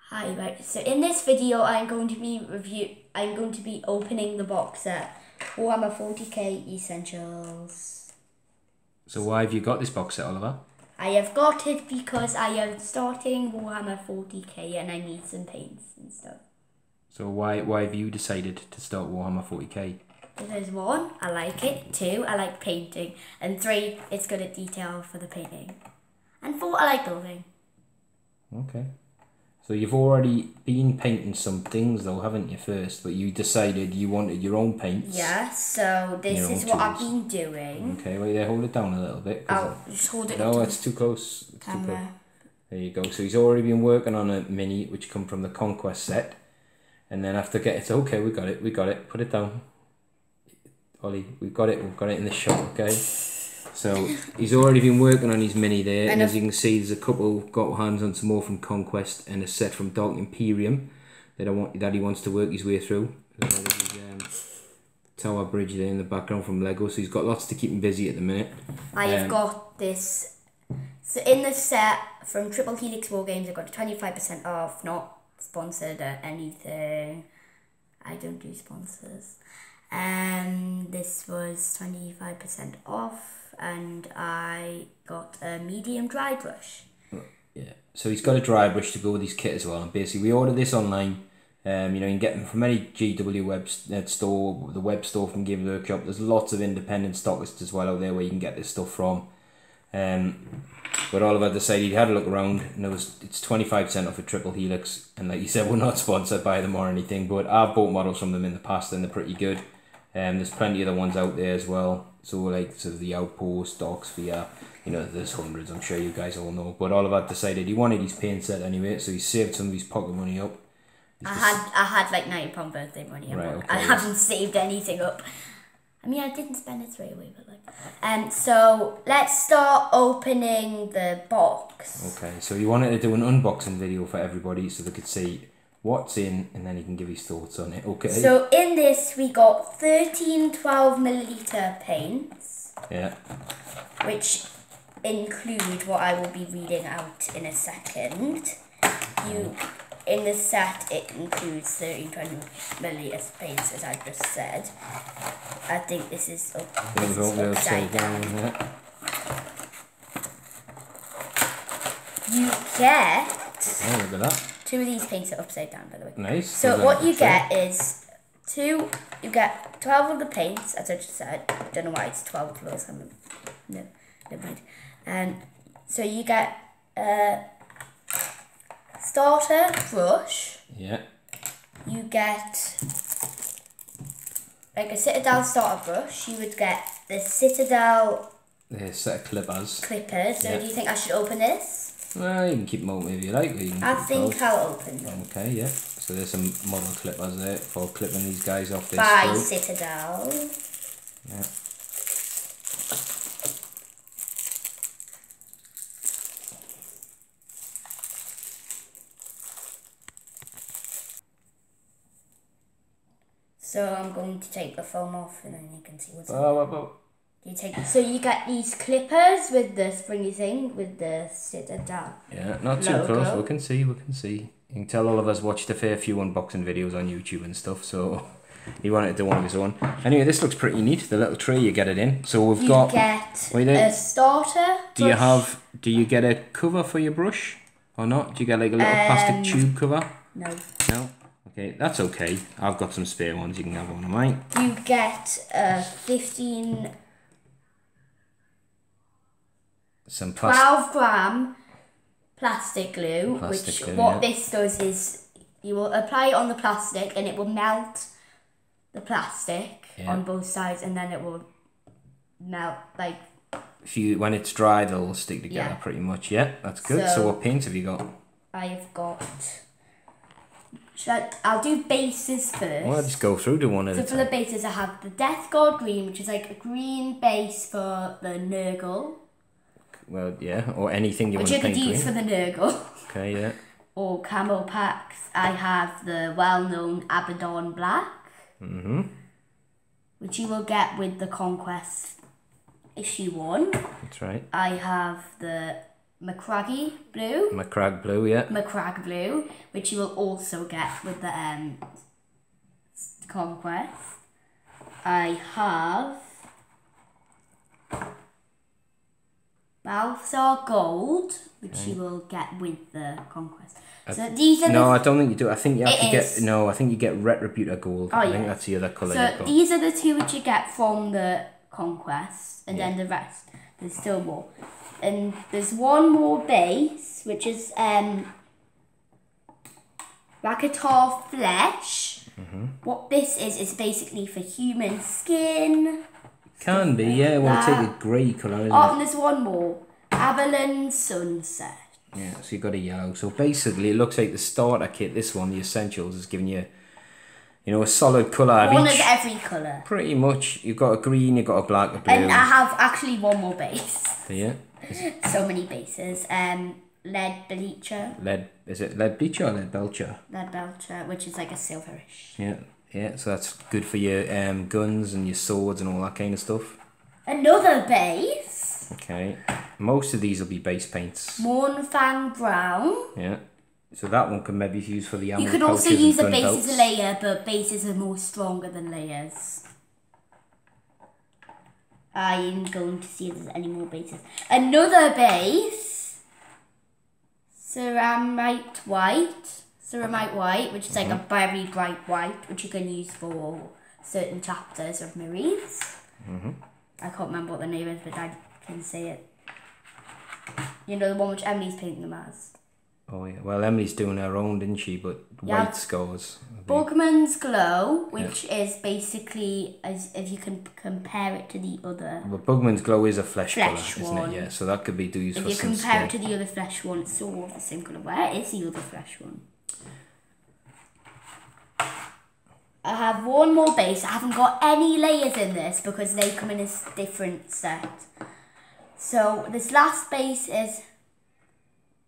Hi, right. So in this video, I'm going to be opening the box set Warhammer 40k Essentials. So why have you got this box set, Oliver? I have got it because I am starting Warhammer 40k and I need some paints and stuff. So why have you decided to start Warhammer 40k? Because 1, I like it. 2, I like painting. And 3, it's good at detail for the painting. And 4, I like building. Okay. So you've already been painting some things though, haven't you, first? But you decided you wanted your own paints. Yeah, so this is what I've been doing. Okay, wait there, hold it down a little bit. I'll just hold it No, it's too close. It's camera. too close. There you go. So he's already been working on a mini, which come from the Conquest set. And then after it's okay, we got it. Put it down. Ollie, we've got it in the shop, okay? So he's already been working on his mini there, and as you can see, there's a couple got hands on some more from Conquest and a set from Dark Imperium that he wants to work his way through. So there's his, Tower Bridge there in the background from Lego, so he's got lots to keep him busy at the minute. I have got this. So in the set from Triple Helix War Games, I got 25% off. Not sponsored or anything. I don't do sponsors. This was 25% off, and I got a medium dry brush. Yeah, so he's got a dry brush to go with his kit as well. And basically, we ordered this online. You can get them from any GW web store, the web store from Game Workshop. There's lots of independent stockists as well out there where you can get this stuff from. But Oliver decided he had a look around, and it's 25% off a Triple Helix. And like you said, we're not sponsored by them or anything, but I've bought models from them in the past, and they're pretty good. There's plenty of other ones out there as well. So like sort of the Outpost, Dark Sphere, there's hundreds. I'm sure you guys all know. But Oliver decided he wanted his paint set anyway, so he saved some of his pocket money up. I had like £90 birthday money. Right, okay. I haven't saved anything up. I mean, I didn't spend it straight away, but like. So let's start opening the box. Okay, so you wanted to do an unboxing video for everybody so they could see what's in, and then he can give his thoughts on it. Okay. So in this we got 13 12ml paints. Yeah. Which include what I will be reading out in a second. In the set it includes 13 20ml paints, as I just said. I think this is upside down. Yeah. You get. Oh, look at that. 2 of these paints are upside down, by the way. Nice. So what you get is you get 12 of the paints, as I just said. I don't know why it's 12 plus. No, never mind. So you get a starter brush. Yeah. You get like a Citadel starter brush. You would get the Citadel set of clippers. So do you think I should open this? Well, you can keep them open if you like. Or you can I think I'll open them. Okay, yeah. So there's some model clippers there for clipping these guys off this. By Citadel. Yeah. So I'm going to take the foam off, and then you can see what's So you get these clippers with the springy thing with the Citadel. Yeah, not too close. We can see. You can tell all of us watched a fair few unboxing videos on YouTube and stuff, so he wanted to do one of his own. Anyway, this looks pretty neat. The little tray you get it in. So we've got. Get a starter. Do you get a cover for your brush or not? Do you get like a little plastic tube cover? No. No. Okay, that's okay. I've got some spare ones. You can have one of mine. You get 15. 12 gram plastic glue. This does is you will apply it on the plastic and it will melt the plastic on both sides, and then it will melt like. When it's dry, they'll stick together pretty much. Yeah, that's good. So what paints have you got? I have got. I'll do bases first. Well, just go through to one at a time. So for the bases, I have the Death Guard green, which is like a green base for the Nurgle. Well, yeah, or anything you want to paint green. Which you could use for the Nurgle. Okay, yeah. Or camo packs. I have the well-known Abaddon Black. Which you will get with the Conquest issue 1. That's right. I have the Macragge blue. Macragge blue, yeah. Macragge blue, which you will also get with the Conquest. I have Balthazar Gold, which you will get with the Conquest. So these are I don't think you do. I think you actually get I think you get Retributor Gold. I think that's the other colour you've got. So these are the two which you get from the Conquest, and then the rest. There's still more. And there's one more base, which is Rakatar Flesh. What this is basically for human skin. Can be, yeah. Well, take a grey colour, isn't it? And there's one more. Avalon Sunset. Yeah, so you've got a yellow. So basically, it looks like the starter kit, this one, the Essentials, is giving you, a solid colour of One each. of every colour. Pretty much. You've got a green, you've got a black, a blue. And I have actually one more base. Yeah. So many bases. Lead Bleacher. Is it Lead Bleacher or Lead Belcher? Lead Belcher, which is like a silverish. Yeah, so that's good for your guns and your swords and all that kind of stuff. Another base. Okay. Most of these will be base paints. Mournfang Brown. Yeah. So that one can maybe be used for the ammo. You could also use a base as a layer, but bases are more stronger than layers. I'm going to see if there's any more bases. Another base. Ceramite White, which is like a very bright white, which you can use for certain chapters of Marines. I can't remember what the name is, but I can say it. You know, the one which Emily's painting them as. Oh yeah, well Emily's doing her own, didn't she? But white scores. Bugman's Glow, which is basically, as if you can compare it to the other. But Bugman's Glow is a flesh colour, isn't one. it? Yeah, so that could be used for If you some compare skin. it to the other flesh one, it's sort of the same colour. Where is the other flesh one? I have one more base. I haven't got any layers in this because they come in a different set. So this last base is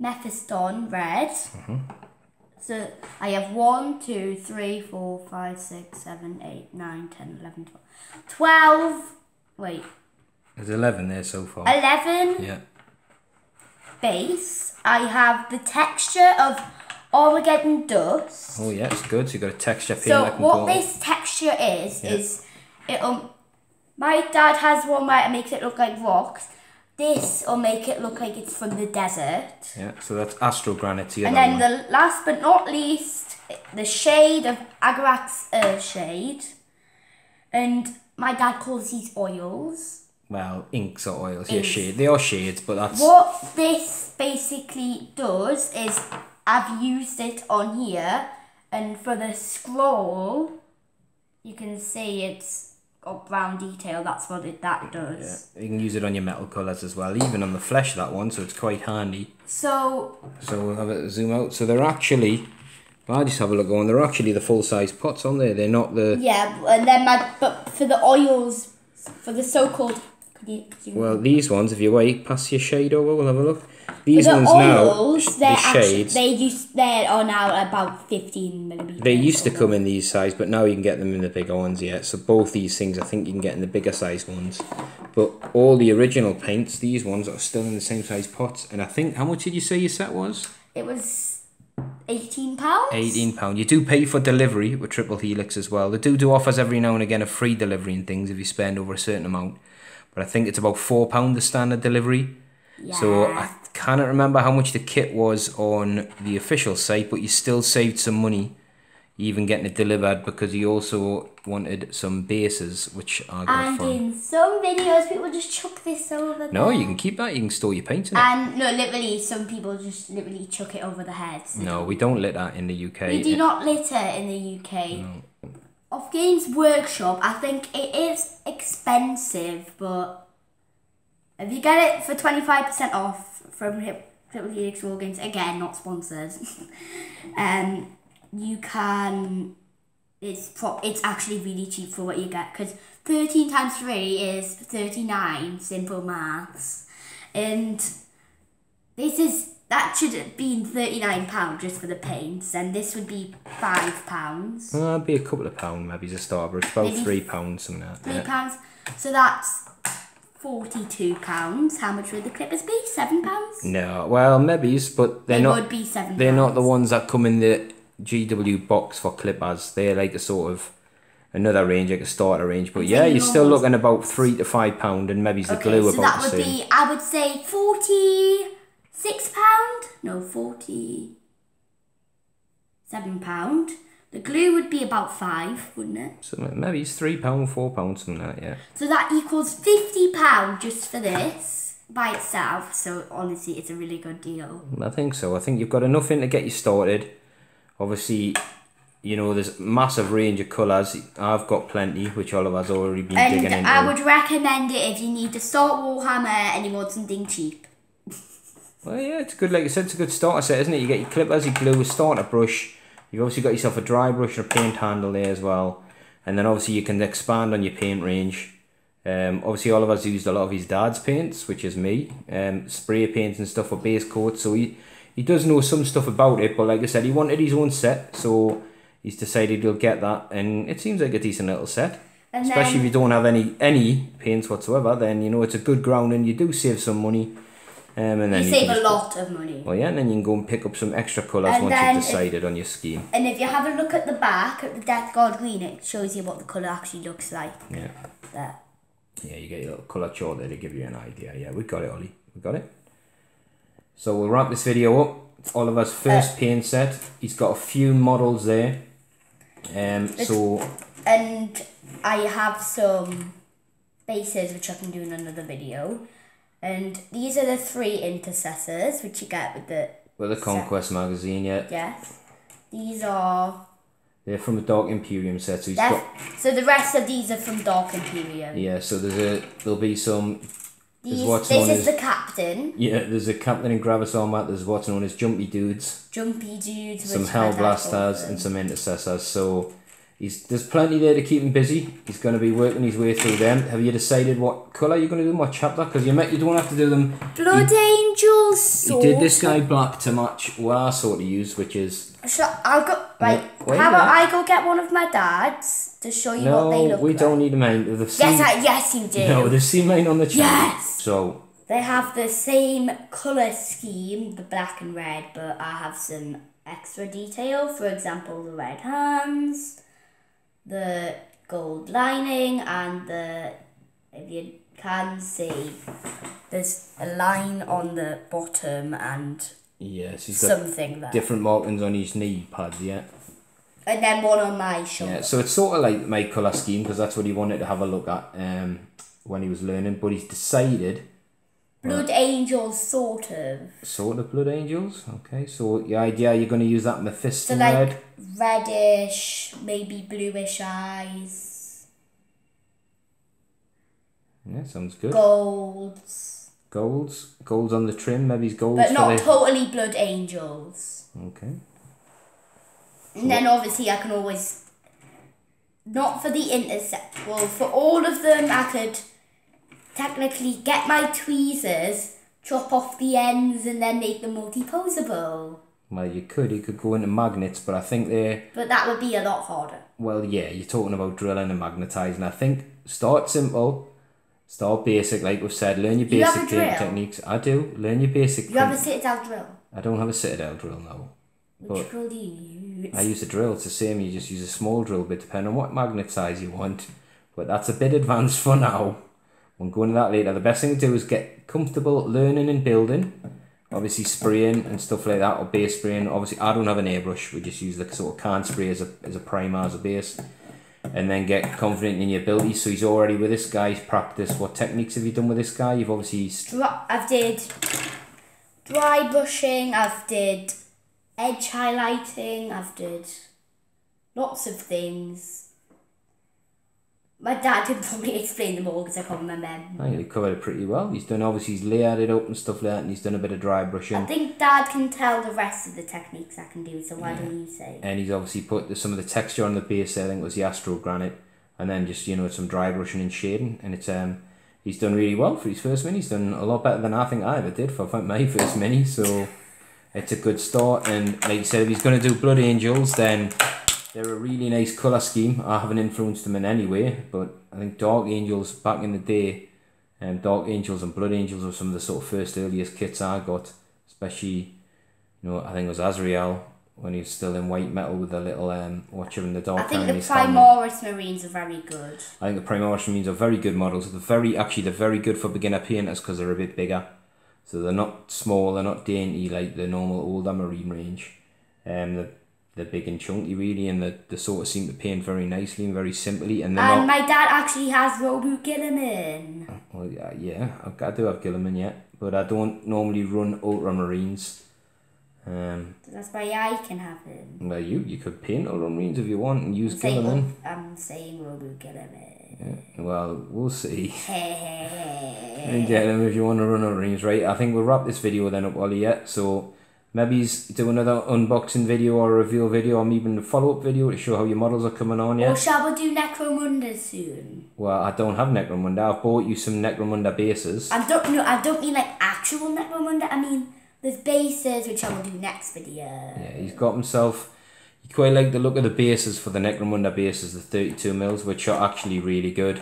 Mephiston Red. So I have 1, 2, 3, 4, 5, 6, 7, 8, 9, 10, 11, 12. Wait. There's 11 there so far. 11 Yeah. base. I have the texture of Armageddon Dust. Oh yeah, it's good. So you've got a texture paint So that can what go this texture is it my dad has one where it makes it look like rocks. This will make it look like it's from the desert. Yeah, so that's Astro Granite here. And then the last but not least, the shade of Agarak's Shade. And my dad calls these oils. Well, inks or oils. Yeah, shade. They are shades, but that's... What this basically does is I've used it on here, and for the scroll, you can see it's got brown detail. That's what that does. Yeah, you can use it on your metal colours as well, even on the flesh of that one, so it's quite handy. So we'll have a zoom out. So they're actually... I'll just have a look on. They're actually the full-size pots on there. They're not the... Yeah, and then but for the oils, for the so-called... Well, these ones, if you wait, pass your shade over, we'll have a look. These the ones oils, now, the shades... They are now about 15mm. They used to come in these size, but now you can get them in the bigger ones, yeah. So both these things, I think you can get in the bigger size ones. But all the original paints, these ones are still in the same size pots. And I think, how much did you say your set was? It was £18. £18. You do pay for delivery with Triple Helix as well. They do offers every now and again of free delivery and things if you spend over a certain amount. But I think it's about £4 the standard delivery. Yeah. So I cannot remember how much the kit was on the official site, but you still saved some money even getting it delivered because you also wanted some bases, which I got from. And in some videos, people just chuck this over there. No, you can keep that. You can store your paint in it. And no, literally, some people just literally chuck it over the heads. No, we don't litter in the UK. We do not litter in the UK. No. Off Games Workshop, I think it is expensive, but if you get it for 25% off from Triple Helix War Games, again, not sponsored, you can, it's actually really cheap for what you get, because 13 times 3 is 39, simple maths, and that should have been £39 just for the paints, and this would be £5. It'd be a couple of pounds maybe as a starter, but it's about Maybe £3, something like that. £3, so that's £42. How much would the clippers be? £7? No, well, maybe, but They would be £7. They're not the ones that come in the GW box for clippers. They're like a sort of another range, like a starter range. But yeah, you're still looking about £3 to £5, and maybe the glue so about that the would same. be, I would say, £46. No, £47. The glue would be about £5, wouldn't it? So maybe it's £3, £4, something like that. Yeah. So that equals £50 just for this by itself. So honestly, it's a really good deal. I think so. I think you've got enough in to get you started. Obviously, you know, there's a massive range of colours. I've got plenty, which Oliver's already been digging into. And I would recommend it if you need to start Warhammer and you want something cheap. Well, yeah, it's good. Like I said, it's a good starter set, isn't it? You get your clippers, your glue, a starter brush. You've obviously got yourself a dry brush and a paint handle there as well. And then obviously you can expand on your paint range. Obviously Oliver's used a lot of his dad's paints, which is me. Spray paints and stuff for base coats. So he does know some stuff about it. But like I said, he wanted his own set. So he's decided he'll get that. And it seems like a decent little set. And especially if you don't have any paints whatsoever. Then, you know, it's a good ground and you do save some money. And then you save a lot of money. Well, yeah, and then you can go and pick up some extra colours once you've decided on your scheme. And if you have a look at the back, at the Death Guard green, it shows you what the colour actually looks like. Yeah. There. Yeah, you get your little colour chart there to give you an idea. Yeah, we got it, Ollie. We got it. So we'll wrap this video up. It's Oliver's first paint set. He's got a few models there. And I have some bases which I can do in another video. And these are the 3 intercessors which you get with the Conquest magazine, yeah. Yes. These are... They're from the Dark Imperium set. So so the rest of these are from Dark Imperium. Yeah, so there'll be some... This is the captain. Yeah, there's a captain in Gravis armor. There's what's known as Jumpy Dudes. Jumpy Dudes. Some Hellblasters and some Intercessors. So... there's plenty there to keep him busy. He's going to be working his way through them. Have you decided what colour you're going to do them, what chapter? Because you don't have to do them... Blood Angels. He did this guy black to match what I sort of use, which is... I'll go... Right, how about I go get one of my dad's to show you what they look like? No, we don't need mine. Yes, you do. No, they've seen mine on the channel. Yes. So... They have the same colour scheme, the black and red, but I have some extra detail. For example, the red hands... the gold lining, and if you can see, there's a line on the bottom and he's something there. Different markings on his knee pads, yeah. And then one on my shoulder. Yeah, so it's sort of like my colour scheme, because that's what he wanted to have a look at when he was learning, but he's decided... Blood Angels, sort of. Sort of Blood Angels, okay. So the idea, you're going to use that Mephisto red? Reddish, maybe bluish eyes. Yeah, sounds good. Golds on the trim, maybe he's golds. But not totally Blood Angels. Okay. And then obviously I can always... Not for the intercept. Well, for all of them I could... technically get my tweezers, chop off the ends and then make them multi-posable. Well, you could go into magnets, but I think they're... But that would be a lot harder. Well, yeah, you're talking about drilling and magnetising. I think start simple, start basic, like we've said, learn your basic techniques. I do, learn your basic... You have a Citadel drill? I don't have a Citadel drill, no. Which drill do you use? I use a drill, it's the same, you just use a small drill bit, depending on what magnet size you want. But that's a bit advanced for now. We'll go into that later. The best thing to do is get comfortable learning and building. Obviously spraying and stuff like that, or base spraying. Obviously I don't have an airbrush, we just use the sort of can spray as a primer, as a base. And then get confident in your abilities. So he's already with this guy, he's practiced. What techniques have you done with this guy? You've obviously... I've did dry brushing, I've did edge highlighting, I've did lots of things. My dad could probably explain them all because I can't remember. I think he covered it pretty well. He's done, obviously he's layered it up and stuff like that, and he's done a bit of dry brushing. I think Dad can tell the rest of the techniques I can do, so why don't you say? And he's obviously put some of the texture on the base, I think it was the Astro Granite, and then just, some dry brushing and shading, and it's he's done really well for his first mini. He's done a lot better than I think I ever did for my first mini, so it's a good start. And like you said, if he's going to do Blood Angels, then... they're a really nice colour scheme. I haven't influenced them in any way, but I think Dark Angels back in the day, Dark Angels and Blood Angels were some of the sort of first earliest kits I got, especially, you know, I think it was Azrael when he was still in white metal with the little Watcher in the Dark. I think the Primaris Marines are very good. I think the Primaris Marines are very good models. They're very good for beginner painters because they're a bit bigger. So they're not small, they're not dainty like the normal older Marine range. They're big and chunky really, and they sort of seem to paint very nicely and very simply. And my dad actually has Robo Gilliman. Well, yeah, I do have Gilliman yet, but I don't normally run Ultramarines. That's why I can have him. Well, you could paint Ultramarines if you want and use Gilliman. I'm saying Robo Gilliman. Yeah, well, we'll see. And get him if you want to run Ultramarines, right? I think we'll wrap this video then up, Ollie, yeah? So maybe do another unboxing video or a reveal video or even a follow-up video to show how your models are coming on, yeah? Or shall we do Necromunda soon? Well, I don't have Necromunda. I've bought you some Necromunda bases. I don't mean like actual Necromunda. I mean, there's bases, which I will do next video. Yeah, he's got himself... You quite like the look of the bases for the Necromunda bases, the 32 mils, which are actually really good.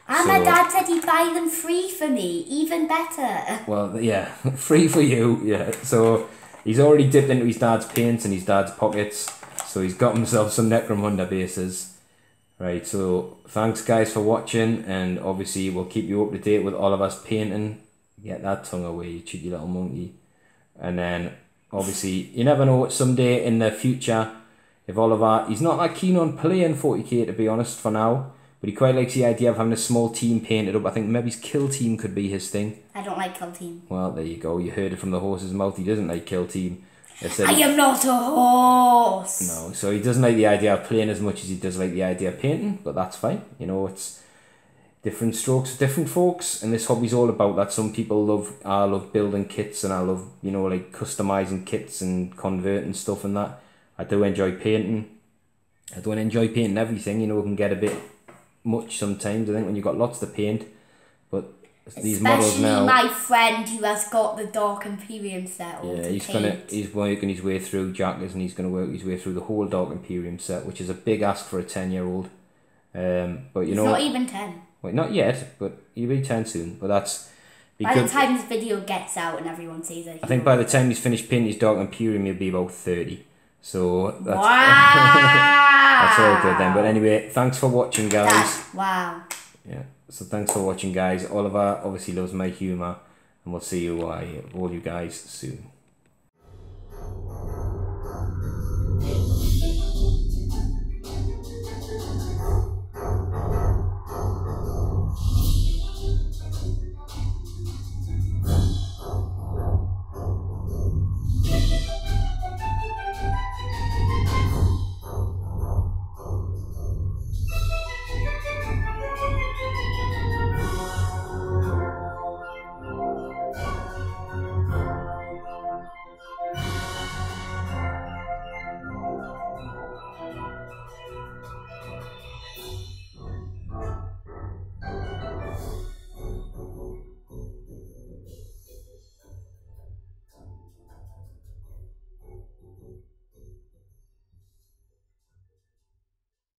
And my dad said he'd buy them free for me, even better. Well, yeah, free for you, yeah. So... He's already dipped into his dad's paints and his dad's pockets, so he's got himself some Necromunda bases. Right, so thanks guys for watching, and obviously we'll keep you up to date with all of us painting. Get that tongue away, you cheeky little monkey. And then, obviously, you never know, someday in the future, if Oliver, he's not that keen on playing 40k to be honest for now, but he quite likes the idea of having a small team painted up. I think maybe his kill team could be his thing. I don't like kill team. Well, there you go. You heard it from the horse's mouth. He doesn't like kill team. I am not a horse. No, so he doesn't like the idea of playing as much as he does like the idea of painting, but that's fine. You know, it's different strokes for different folks, and this hobby's all about that. Some people love, I love building kits, and I love, you know, like customizing kits and converting stuff and that. I do enjoy painting. I don't enjoy painting everything, you know, it can get a bit much sometimes, I think, when you've got lots to paint, but these models now... Especially my friend who has got the Dark Imperium set. Yeah, he's working his way through Jackers, and he's going to work his way through the whole Dark Imperium set, which is a big ask for a 10-year-old. But you know, not even 10. Wait, not yet, but he'll be 10 soon. But that's... By the time this video gets out and everyone sees it... I think by the time he's finished painting his Dark Imperium, he'll be about 30. So that's... Wow! That's all good then. But anyway, thanks for watching, guys. Wow. Yeah. So thanks for watching, guys. Oliver obviously loves my humour, and we'll see you all you guys soon.